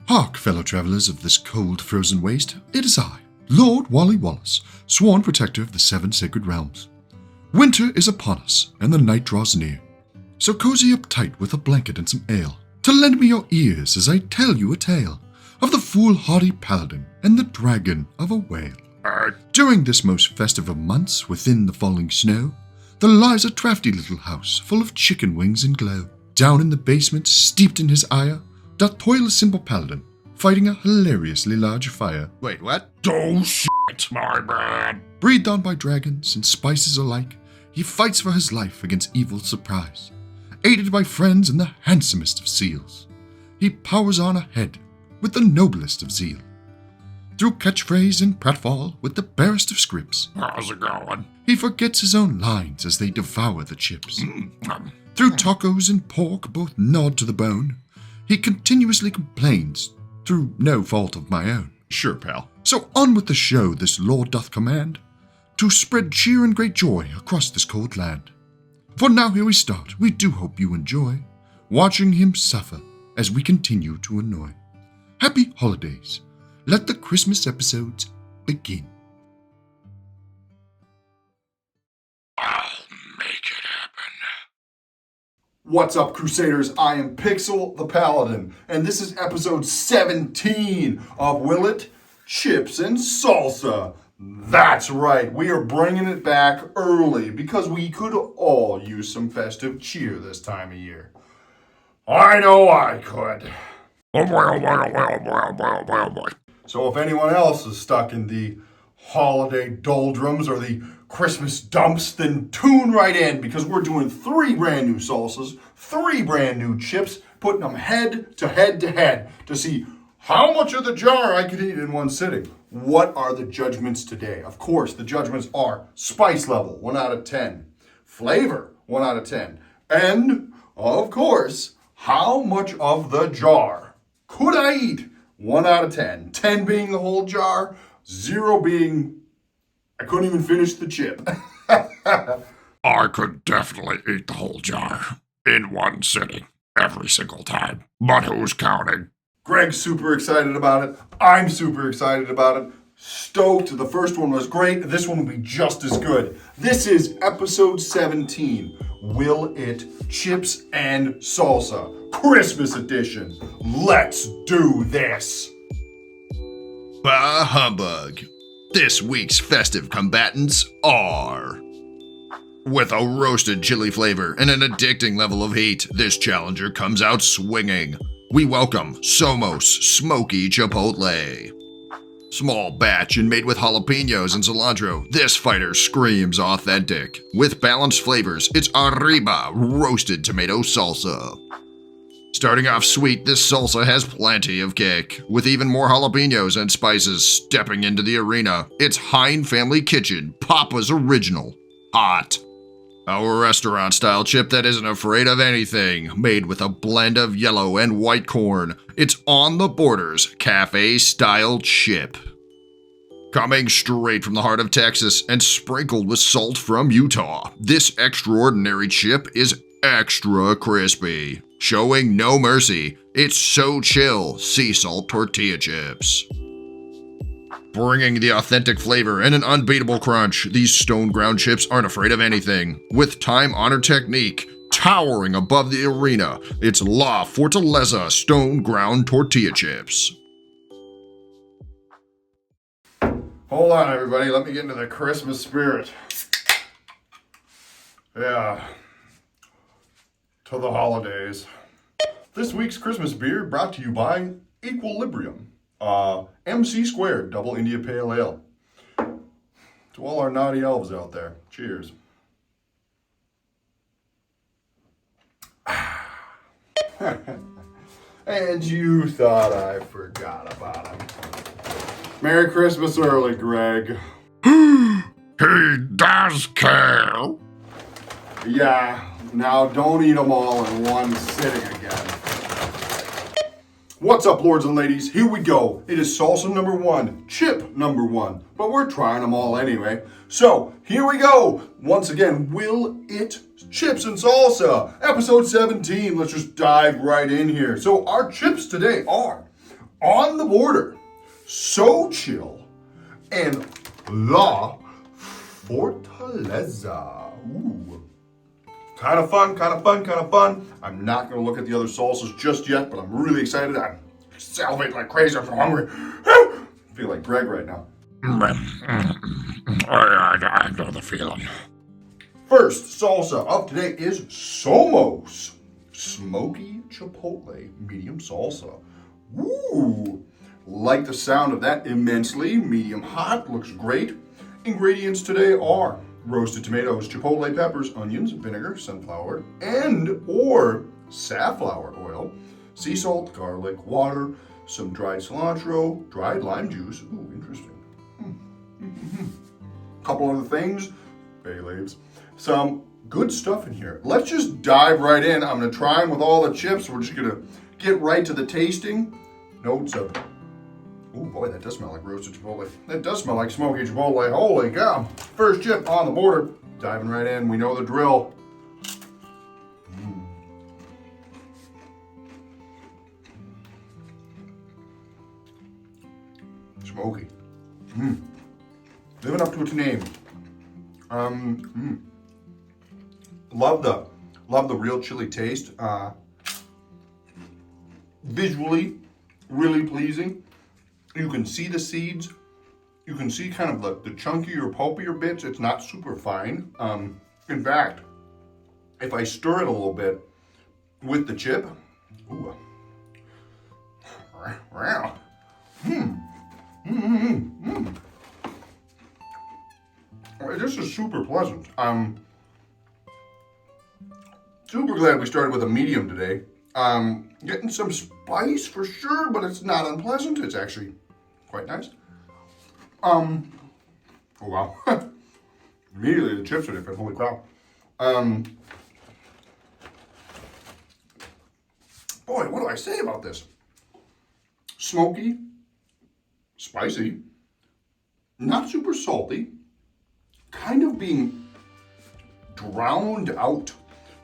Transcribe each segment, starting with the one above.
Hark, fellow travelers of this cold, frozen waste, it is I, Lord Wally Wallace, sworn protector of the 7 sacred realms. Winter is upon us, and the night draws near. So cozy up tight with a blanket and some ale, to lend me your ears as I tell you a tale of the foolhardy paladin and the dragon of a whale. During this most festive of months, within the falling snow, there lies a crafty little house full of chicken wings and glow. Down in the basement, steeped in his ire, doth toil a simple paladin, fighting a hilariously large fire. Wait, what? Oh shit, my bad. Breathed on by dragons and spices alike, he fights for his life against evil's surprise. Aided by friends and the handsomest of seals, he powers on ahead with the noblest of zeal. Through catchphrase and pratfall with the barest of scripts, How's it going? he forgets his own lines as they devour the chips. Through tacos and pork both gnawed to the bone, he continuously complains through no fault of my own. Sure, pal. So on with the show this lord doth command, to spread cheer and great joy across this cold land. For now here we start, we do hope you enjoy watching him suffer as we continue to annoy. Happy holidays. Let the Christmas episodes begin. I'll make it happen. What's up, Crusaders? I am Pixel the Paladin, and this is episode 17 of Will It, Chips, and Salsa. That's right, we are bringing it back early because we could all use some festive cheer this time of year. I know I could. Oh boy, oh boy, oh boy, oh boy, oh boy, oh boy, oh boy. So if anyone else is stuck in the holiday doldrums or the Christmas dumps, then tune right in because we're doing 3 brand new salsas, 3 brand new chips, putting them head to head to see how much of the jar I could eat in one sitting. What are the judgments today? Of course, the judgments are spice level, 1 out of 10. Flavor, 1 out of 10. And, of course, how much of the jar could I eat? 1 out of 10. 10 being the whole jar, 0 being I couldn't even finish the chip. I could definitely eat the whole jar in one sitting, every single time. But who's counting? Greg's super excited about it. I'm super excited about it. Stoked. The first one was great. This one will be just as good. This is episode 17. Will It, Chips, and Salsa. Christmas edition. Let's do this. Bah humbug. This week's festive combatants are... With a roasted chili flavor and an addicting level of heat, this challenger comes out swinging. We welcome Somos Smokey Chipotle. Small batch and made with jalapenos and cilantro, this fighter screams authentic. With balanced flavors, it's Arriba Roasted Tomato Salsa. Starting off sweet, this salsa has plenty of kick. With even more jalapenos and spices stepping into the arena, it's Hein Family Kitchen, Papa's Original. Hot. Our restaurant-style chip that isn't afraid of anything, made with a blend of yellow and white corn. It's On the Borders cafe-style chip. Coming straight from the heart of Texas and sprinkled with salt from Utah, this extraordinary chip is extra crispy. Showing no mercy, it's XoChitl sea salt tortilla chips. Bringing the authentic flavor and an unbeatable crunch, these stone ground chips aren't afraid of anything. With time-honored technique, towering above the arena, it's La Fortaleza stone ground tortilla chips. Hold on, everybody. Let me get into the Christmas spirit. Yeah. To the holidays. This week's Christmas beer brought to you by Equilibrium. MC Squared, Double India Pale Ale. To all our naughty elves out there, cheers. And you thought I forgot about him. Merry Christmas early, Greg. He does care. Yeah, now don't eat them all in one sitting again. What's up, lords and ladies? Here we go. It is salsa number 1, chip number 1, but we're trying them all anyway. So, here we go. Once again, Will It, Chips, and Salsa, episode 17. Let's just dive right in here. So, our chips today are on the border, XoChitl and La Fortaleza. Ooh. Kind of fun, kind of fun, kind of fun. I'm not going to look at the other salsas just yet, but I'm really excited. I'm salivating like crazy. I'm so hungry. I feel like Greg right now. I know the feeling. First salsa of today is Somos Smokey Chipotle Medium Salsa. Ooh, like the sound of that immensely. Medium hot, looks great. Ingredients today are roasted tomatoes, chipotle peppers, onions, vinegar, sunflower, and or safflower oil, sea salt, garlic, water, some dried cilantro, dried lime juice. Ooh, interesting. Couple other things, bay leaves, some good stuff in here. Let's just dive right in. I'm gonna try them with all the chips. We're just gonna get right to the tasting notes of. Oh boy, that does smell like roasted chipotle. That does smell like smoky chipotle. Holy cow. First chip on the border. Diving right in. We know the drill. Smoky. Living up to its name. Love the real chili taste. Visually, really pleasing. You can see the seeds. You can see kind of the chunkier, pulpier bits. It's not super fine. In fact, if I stir it a little bit with the chip, ooh, wow, This is super pleasant. Super glad we started with a medium today. Getting some spice for sure, but it's not unpleasant. It's actually quite nice. Oh wow. Immediately the chips are different, holy cow. Boy, what do I say about this? Smoky, spicy, not super salty, kind of being drowned out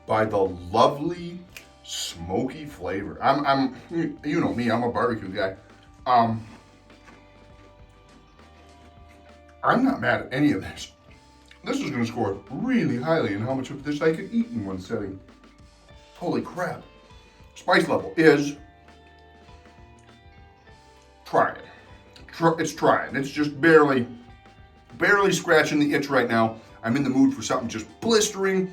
by the lovely smoky flavor. You know me, I'm a barbecue guy. I'm not mad at any of this. This is gonna score really highly in how much of this I could eat in one setting. Holy crap. Spice level is trying. It's trying. It's just barely scratching the itch right now. I'm in the mood for something just blistering.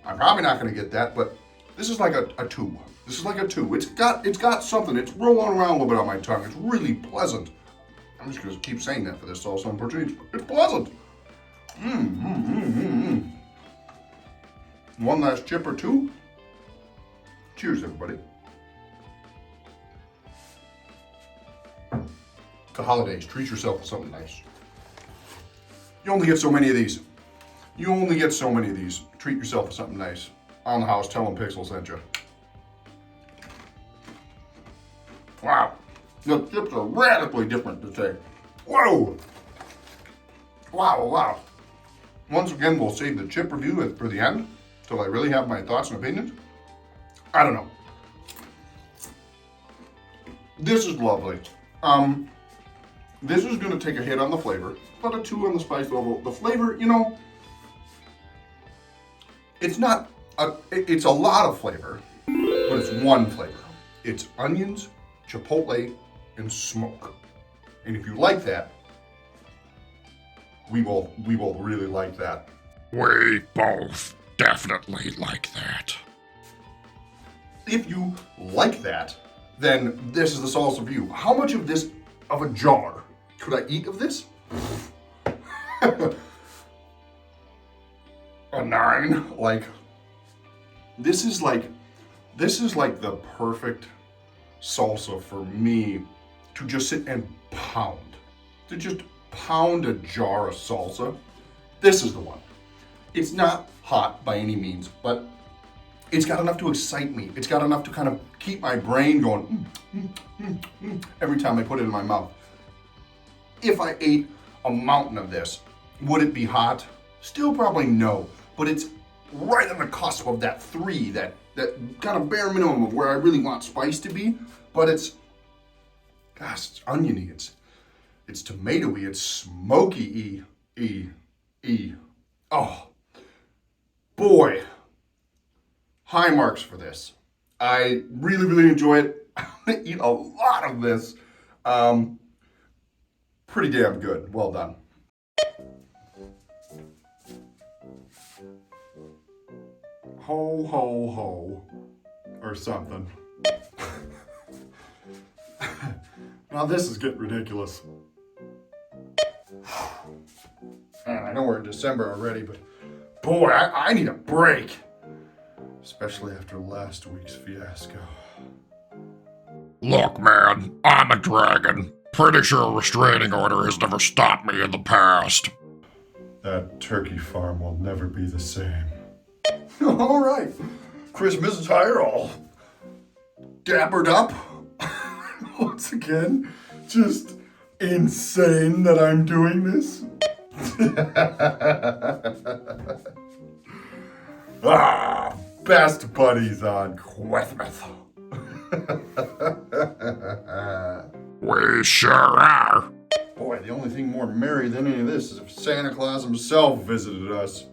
I'm probably not gonna get that, but this is like a 2. This is like a 2. It's got something. It's rolling around a little bit on my tongue. It's really pleasant. I'm just gonna keep saying that for this salsa and Tortilla. It's pleasant. One last chip or two. Cheers, everybody. The holidays, treat yourself to something nice. You only get so many of these. Treat yourself to something nice. On the house, tell them Pixel sent you. Wow. The chips are radically different today. Whoa! Wow. Once again, we'll save the chip review for the end, till I really have my thoughts and opinions. I don't know. This is lovely. This is gonna take a hit on the flavor, but a 2 on the spice level. The flavor, it's not, it's a lot of flavor, but it's one flavor. It's onions, chipotle, and smoke. And if you like that, we will really like that. We both definitely like that. If you like that, then this is the salsa for you. How much of a jar could I eat of this? A 9. Like, this is like the perfect salsa for me to just sit and pound. To just pound a jar of salsa. This is the one. It's not hot by any means, but it's got enough to excite me. It's got enough to kind of keep my brain going every time I put it in my mouth. If I ate a mountain of this, would it be hot? Still probably no, but it's right on the cusp of that 3, that kind of bare minimum of where I really want spice to be, but it's Gosh, it's oniony. It's tomatoey. It's smoky-y. Oh, boy. High marks for this. I really, really enjoy it. I'm gonna eat a lot of this. Pretty damn good. Well done. Ho, ho, ho. Or something. Now this is getting ridiculous. Man, I know we're in December already, but boy, I need a break. Especially after last week's fiasco. Look, man, I'm a dragon. Pretty sure a restraining order has never stopped me in the past. That turkey farm will never be the same. All right. Christmas attire all dappered up. Once again, just insane that I'm doing this. Best buddies on Christmas. We sure are. Boy, the only thing more merry than any of this is if Santa Claus himself visited us.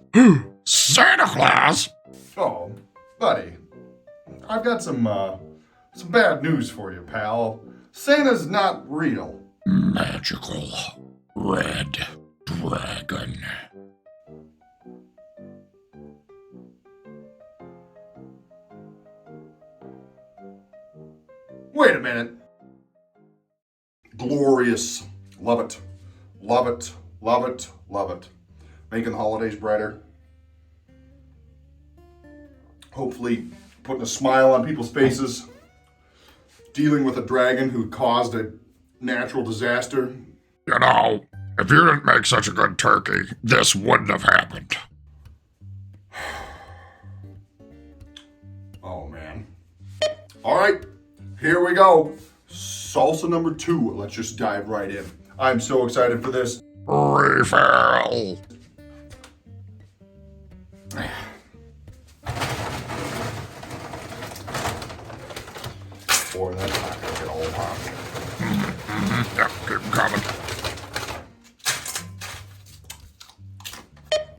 Santa Claus? Oh, buddy, I've got some bad news for you, pal. Santa's not real. Magical red dragon. Wait a minute. Glorious. Love it. Love it. Love it. Love it. Making the holidays brighter. Hopefully putting a smile on people's faces. Dealing with a dragon who caused a natural disaster. You know, if you didn't make such a good turkey, this wouldn't have happened. Oh, man. All right. Here we go. Salsa number 2. Let's just dive right in. I'm so excited for this. Refill. Boy, that's not gonna get old, huh? Yeah, keep 'em coming.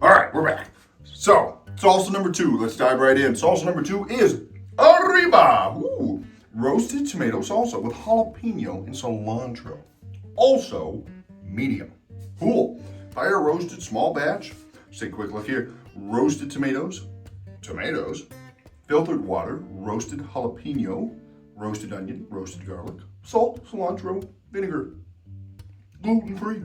All right, we're back. So, salsa number 2. Let's dive right in. Salsa number 2 is Arriba! Ooh, roasted tomato salsa with jalapeno and cilantro. Also, medium. Cool. Fire roasted small batch. Just take a quick look here. Roasted tomatoes, filtered water, roasted jalapeno, roasted onion, roasted garlic, salt, cilantro, vinegar. Gluten-free.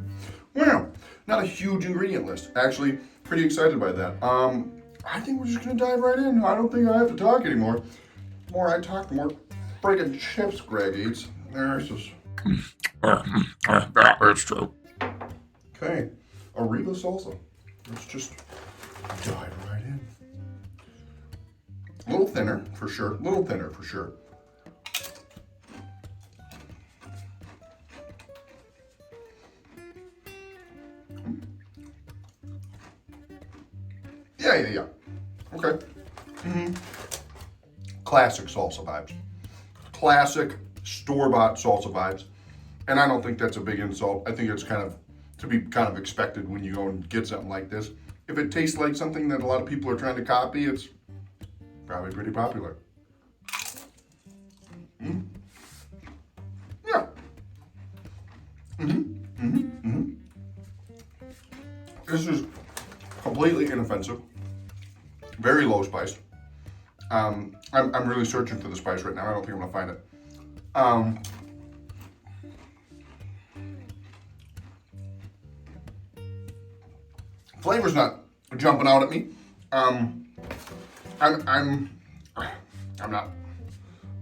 Wow, not a huge ingredient list. Actually, pretty excited by that. I think we're just gonna dive right in. I don't think I have to talk anymore. The more I talk, the more friggin' chips Greg eats. There's just... Yeah, it's true. Okay, Arriba salsa. Let's just dive right in. A little thinner, for sure. Yeah. Okay. Classic salsa vibes. Classic store-bought salsa vibes. And I don't think that's a big insult. I think it's kind of to be kind of expected when you go and get something like this. If it tastes like something that a lot of people are trying to copy, it's probably pretty popular. Yeah. This is completely inoffensive. Very low spice. I'm really searching for the spice right now. I don't think I'm gonna find it. Flavor's not jumping out at me. I'm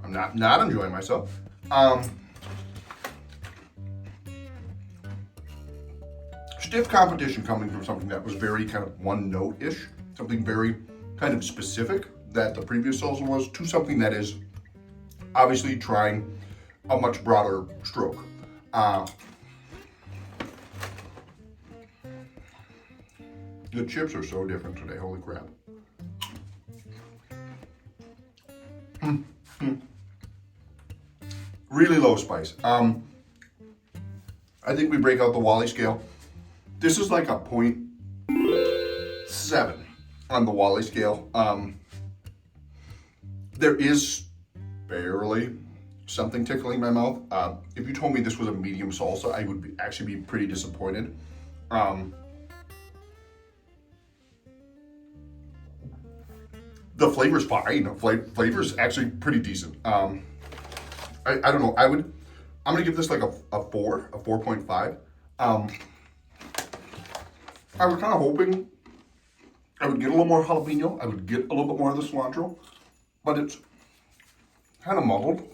not enjoying myself. Stiff competition coming from something that was very kind of one note-ish, something very kind of specific that the previous salsa was, to something that is obviously trying a much broader stroke. The chips are so different today, holy crap. Really low spice. I think we break out the Wally scale. This is like a 0.7 on the Wally scale. There is barely something tickling my mouth. If you told me this was a medium salsa, I would actually be pretty disappointed. The flavor's fine. Flavor's actually pretty decent. I don't know. I'm gonna give this like a 4.5. I was kind of hoping I would get a little more jalapeno. I would get a little bit more of the cilantro, but it's kind of muddled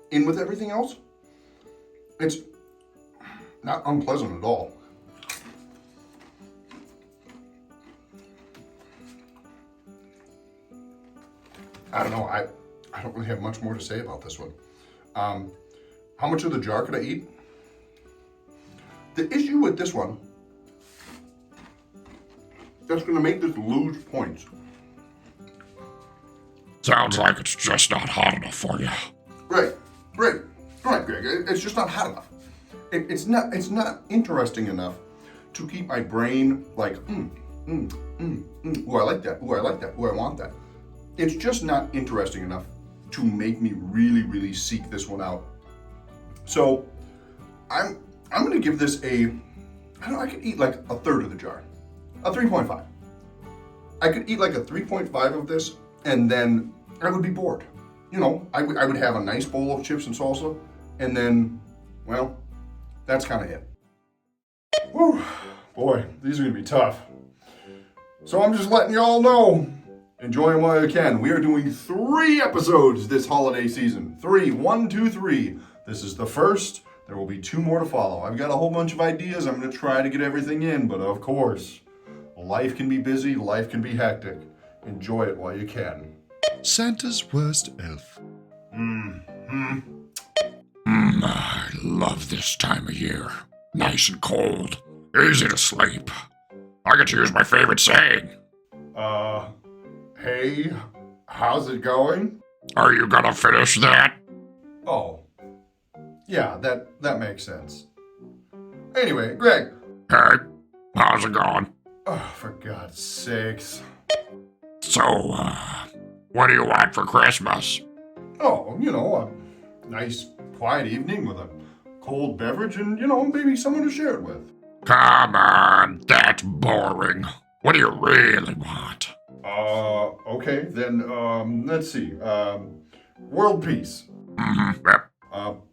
in with everything else. It's not unpleasant at all. I don't know. I don't really have much more to say about this one. How much of the jar could I eat? The issue with this one that's going to make this lose points. Sounds like it's just not hot enough for you. Right, Greg. It's just not hot enough. It's not interesting enough to keep my brain like, ooh, I like that. Ooh, I like that. Ooh, I want that. It's just not interesting enough to make me really, really seek this one out. So I'm going to give this I could eat like a third of the jar. A 3.5. I could eat like a 3.5 of this, and then I would be bored. You know, I would have a nice bowl of chips and salsa, and then, well, that's kind of it. Whew, boy, these are gonna be tough. So I'm just letting you all know, enjoy them while you can. We are doing 3 episodes this holiday season. 3, 1, 2, 3. This is the first. There will be 2 more to follow. I've got a whole bunch of ideas. I'm gonna try to get everything in, but of course, life can be busy, life can be hectic. Enjoy it while you can. Santa's worst elf. I love this time of year. Nice and cold. Easy to sleep. I get to use my favorite saying. Hey, how's it going? Are you gonna finish that? Oh, yeah, that makes sense. Anyway, Greg. Hey, how's it going? Oh, for God's sakes. So, what do you want for Christmas? Oh, you know, a nice, quiet evening with a cold beverage and, you know, maybe someone to share it with. Come on, that's boring. What do you really want? Okay, then, let's see. World peace. Mm-hmm, yep.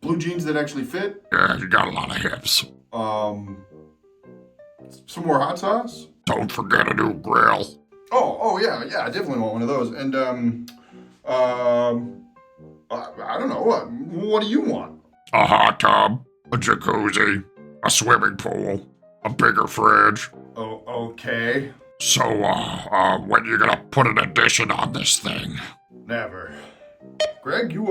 Blue jeans that actually fit. Yeah, you got a lot of hips. Some more hot sauce. Don't forget a new grill. Oh, yeah, I definitely want one of those. And, I don't know, what do you want? A hot tub, a jacuzzi, a swimming pool, a bigger fridge. Oh, okay. So, when you gonna put an addition on this thing? Never. Greg, you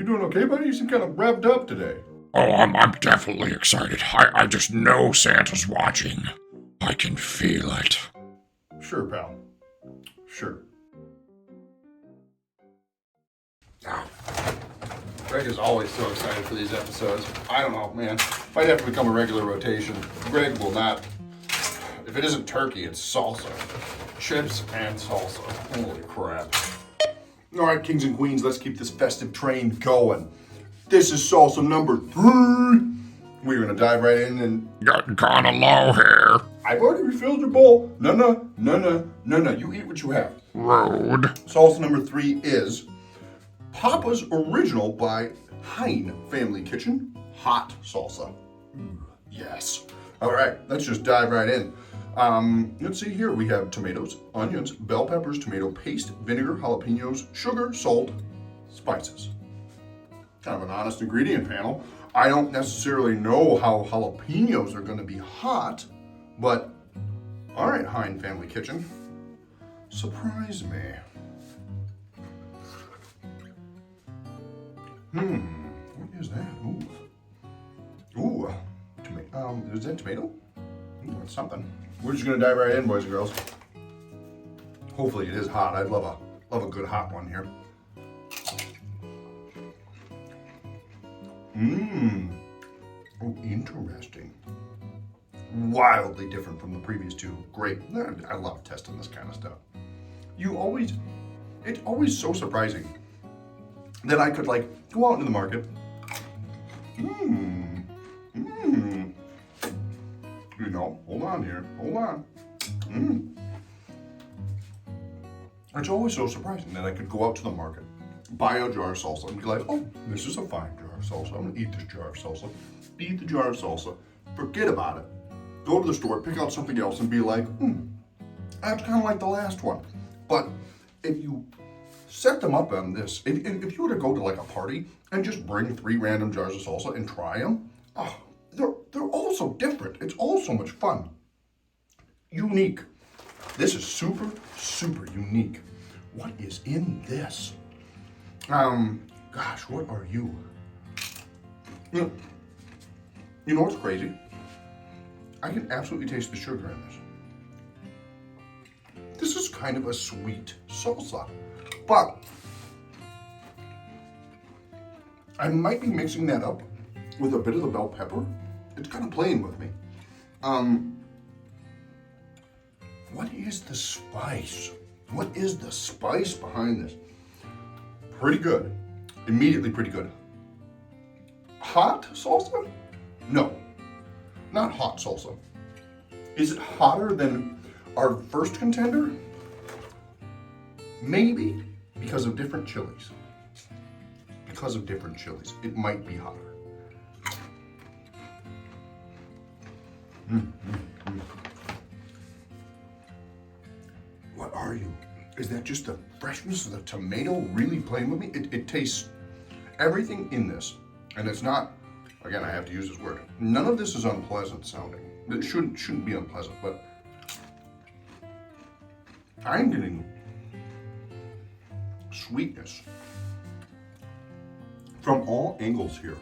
doing okay, buddy? You seem kind of revved up today. Oh, I'm definitely excited. I just know Santa's watching. I can feel it. Sure, pal. Sure. Greg is always so excited for these episodes. I don't know, man. Might have to become a regular rotation. Greg will not. If it isn't turkey, it's salsa. Chips and salsa. Holy crap. All right, kings and queens, let's keep this festive train going. This is salsa number 3. We're gonna dive right in and... Getting kinda low here. I've already refilled your bowl. No. You eat what you have. Rude. Salsa number 3 is Papa's Original by Hein Family Kitchen Hot Salsa. Yes. All right, let's just dive right in. Let's see here. We have tomatoes, onions, bell peppers, tomato paste, vinegar, jalapenos, sugar, salt, spices. Kind of an honest ingredient panel. I don't necessarily know how jalapenos are going to be hot, but all right, Hein Family Kitchen. Surprise me. What is that? Ooh, tomato. Is that tomato? Ooh, that's something. We're just gonna dive right in, boys and girls. Hopefully it is hot. I'd love a good hot one here. Oh, interesting. Wildly different from the previous two. Great. I love testing this kind of stuff. It's always so surprising that I could like go out into the market. You know, hold on here. Hold on. It's always so surprising that I could go out to the market, buy a jar of salsa, and be like, oh, this is a fine jar of salsa. I'm gonna eat this jar of salsa. Eat the jar of salsa. Forget about it. Go to the store, pick out something else, and be like, that's kind of like the last one. But if you set them up on this, if you were to go to like a party and just bring 3 random jars of salsa and try them, oh, they're all so different. It's all so much fun. Unique. This is super, super unique. What is in this? Gosh, what are you? You know what's crazy? I can absolutely taste the sugar in this. This is kind of a sweet salsa, but I might be mixing that up with a bit of the bell pepper. It's kind of playing with me. What is the spice? What is the spice behind this? Pretty good. Immediately pretty good. Hot salsa? No, not hot salsa. Is it hotter than our first contender? Maybe, because of different chilies. Because of different chilies, it might be hotter. What are you? Is that just the freshness of the tomato really playing with me? It tastes everything in this, and it's not, again, I have to use this word, none of this is unpleasant sounding. It shouldn't be unpleasant, but I'm getting sweetness from all angles here,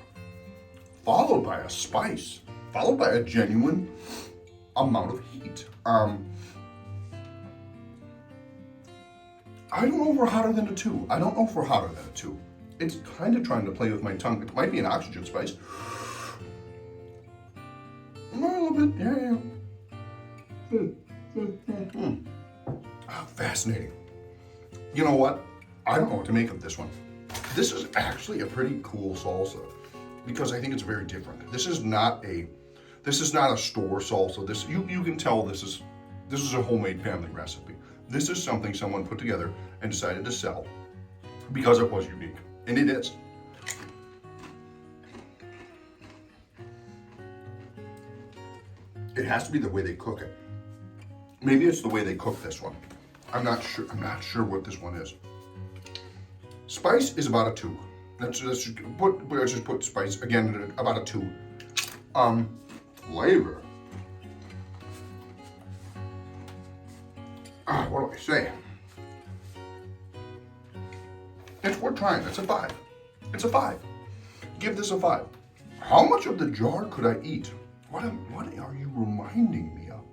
followed by a spice, followed by a genuine amount of heat. I don't know if we're hotter than a 2. I don't know if we're hotter than a 2. It's kind of trying to play with my tongue. It might be an oxygen spice. A little bit, yeah. Fascinating. You know what? I don't know what to make of this one. This is actually a pretty cool salsa because I think it's very different. This is not a store salsa. This you can tell this is a homemade family recipe. This is something someone put together and decided to sell because it was unique, and it is. It has to be the way they cook it. Maybe it's the way they cook this one. I'm not sure. I'm not sure what this one is. Spice is about a 2. Let's just put spice again at about a 2. Flavor. What do I say? It's worth trying. It's a 5. It's a 5. Give this a 5. How much of the jar could I eat? What are you reminding me of?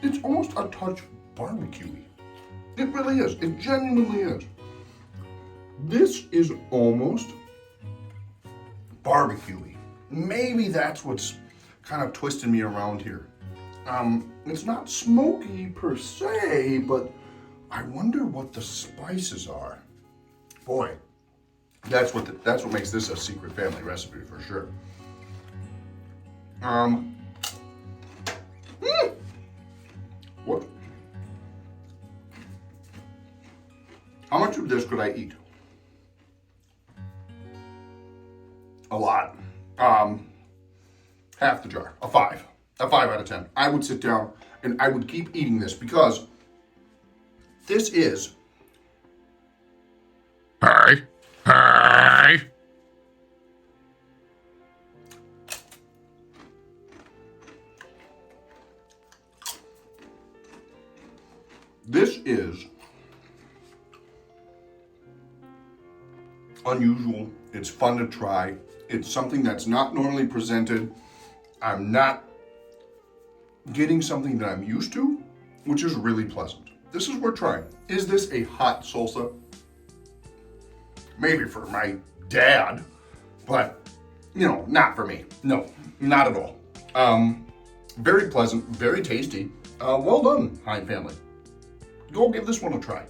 It's almost a touch barbecue-y. It really is. It genuinely is. This is almost barbecue-y. Maybe that's what's kind of twisting me around here. It's not smoky per se, but I wonder what the spices are. Boy, that's what makes this a secret family recipe for sure. What? How much of this could I eat? A lot. Half the jar. A 5. A 5 out of 10. I would sit down and I would keep eating this because this is. Hey. This is unusual. It's fun to try. It's something that's not normally presented. I'm not getting something that I'm used to, which is really pleasant. This is worth trying. Is this a hot salsa? maybe for my dad, but not for me. No, not at all. Very pleasant, very tasty. Well done, Hein family. Go give this one a try.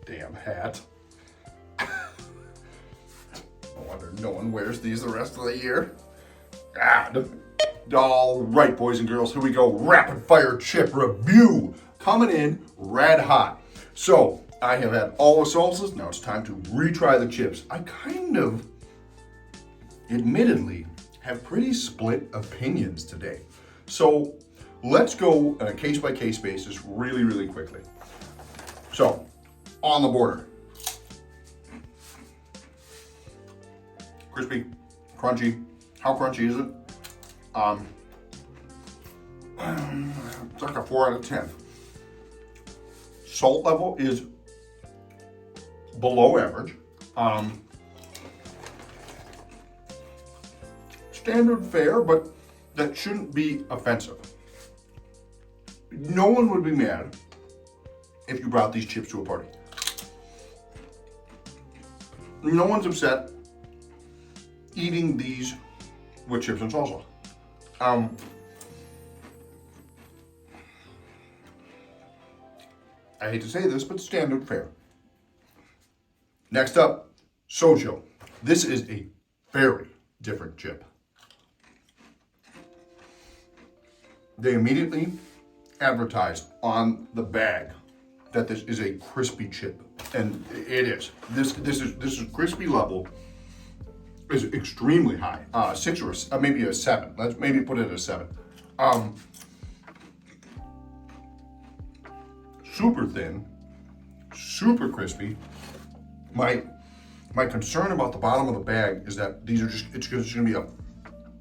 Damn hat. No wonder no one wears these the rest of the year. All right, boys and girls, here we go. Rapid fire chip review. Coming in red hot. So, I have had all the salsas. Now it's time to retry the chips. I kind of, admittedly, have pretty split opinions today. So, let's go on a case-by-case basis really, really quickly. So, on the border. Crispy, crunchy. How crunchy is it? It's like a 4 out of 10. Salt level is below average. Standard fare, but that shouldn't be offensive. No one would be mad if you brought these chips to a party. No one's upset eating these with chips and salsa. I hate to say this, but standard fare. Next up, XoChitl. This is a very different chip. They immediately advertised on the bag that this is a crispy chip, and it is. This is crispy level is extremely high. 6 or maybe a 7. Let's maybe put it at a 7. Super thin, super crispy. My concern about the bottom of the bag is that these are it's just gonna be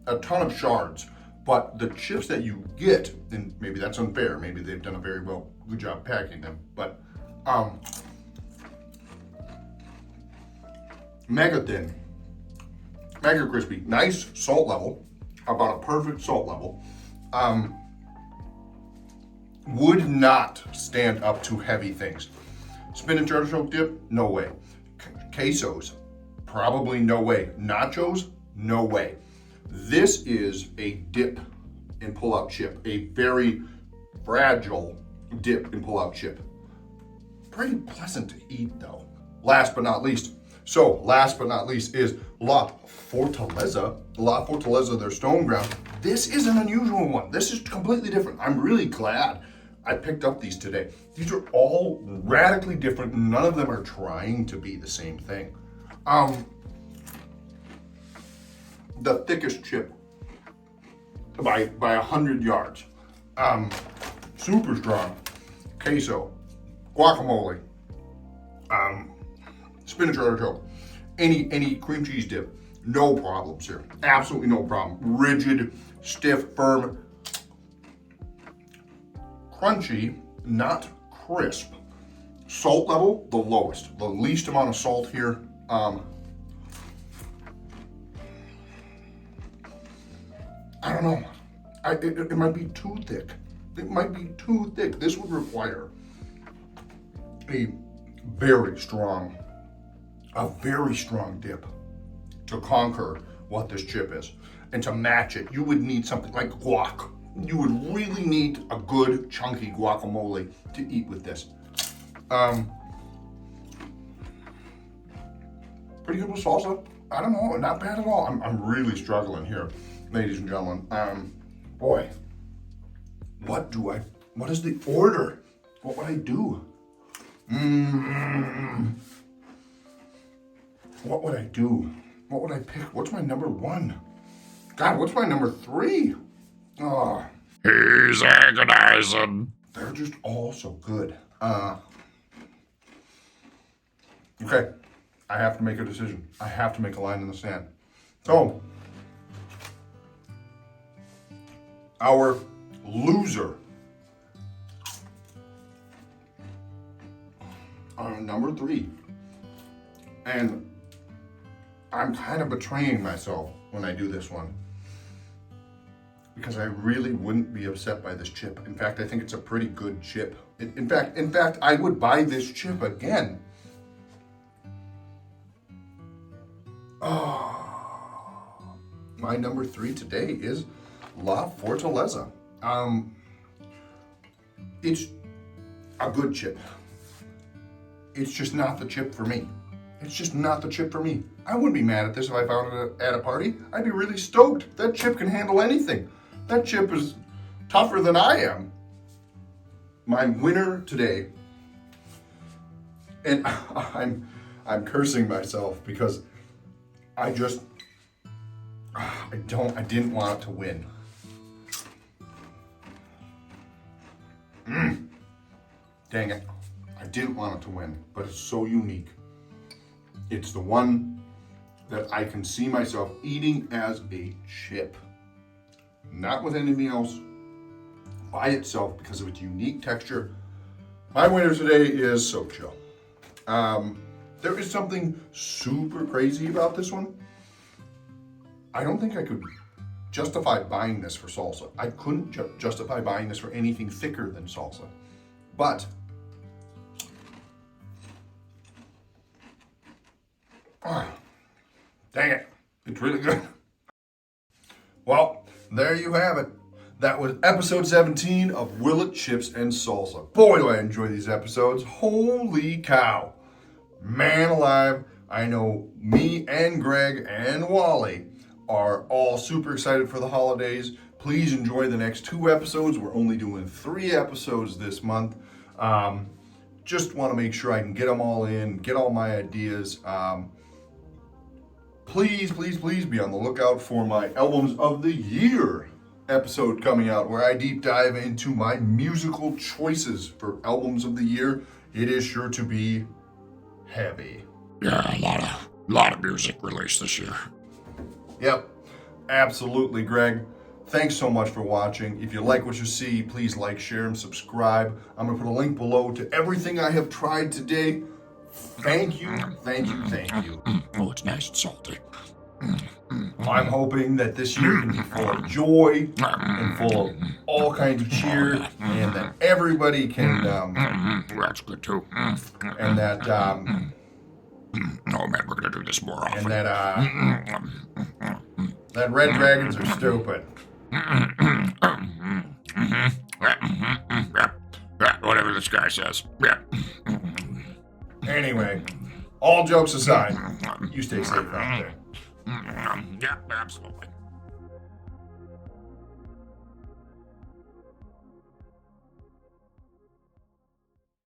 a ton of shards. But the chips that you get, and maybe that's unfair, maybe they've done a very good job packing them, but mega thin, mega crispy, nice salt level, about a perfect salt level. Would not stand up to heavy things. Spinach artichoke dip, no way. Quesos, probably no way. Nachos, no way. This is a dip and pull-out chip, a very fragile dip and pull-out chip. Pretty pleasant to eat though. Last but not least is La Fortaleza, their stone ground. This is an unusual one. This is completely different. I'm really glad I picked up these today. These are all radically different. None of them are trying to be the same thing. The thickest chip by 100 yards. Super strong. Queso, guacamole, spinach artichoke, any cream cheese dip. No problems here. Absolutely no problem. Rigid, stiff, firm, crunchy, not crisp. Salt level, the lowest. The least amount of salt here. I don't know. It might be too thick. It might be too thick. This would require a very strong dip to conquer what this chip is. And to match it, you would need something like guac. You would really need a good chunky guacamole to eat with this. Pretty good with salsa. I don't know, not bad at all. I'm really struggling here, ladies and gentlemen. Boy, what is the order? What would I do? What would I do? What would I pick? What's my number 1? God, what's my number 3? Oh. He's agonizing. They're just all so good. Okay, I have to make a decision. I have to make a line in the sand. So, our loser, number 3, and I'm kind of betraying myself when I do this one, because I really wouldn't be upset by this chip. In fact, I think it's a pretty good chip. In fact, I would buy this chip again My number 3 today is La Fortaleza. It's a good chip. It's just not the chip for me. It's just not the chip for me. I wouldn't be mad at this if I found it at a party. I'd be really stoked. That chip can handle anything. That chip is tougher than I am. My winner today, and I'm cursing myself because I didn't want it to win. Dang it. I didn't want it to win, but it's so unique. It's the one that I can see myself eating as a chip. Not with anything else, by itself because of its unique texture. My winner today is XoChitl. There is something super crazy about this one. I don't think I could justify buying this for salsa. I couldn't justify buying this for anything thicker than salsa. But dang it, it's really good. Well, there you have it. That was episode 17 of Will It Chips and Salsa. Boy, do I enjoy these episodes. Holy cow. Man alive, I know me and Greg and Wally are all super excited for the holidays. Please enjoy the next 2 episodes. We're only doing 3 episodes this month. Just want to make sure I can get them all in, get all my ideas. Please be on the lookout for my Albums of the Year episode coming out where I deep dive into my musical choices for Albums of the Year. It is sure to be heavy. Yeah, a lot of music released this year. Yep, absolutely, Greg. Thanks so much for watching. If you like what you see, please like, share, and subscribe. I'm going to put a link below to everything I have tried today. Thank you. Oh, it's nice and salty. I'm hoping that this year can be full of joy and full of all kinds of cheer, and that everybody can, That's good too. and that, Oh man, we're gonna do this more often. and that red dragons are stupid. Whatever this guy says. Anyway, all jokes aside, you stay safe out there. Yeah, absolutely.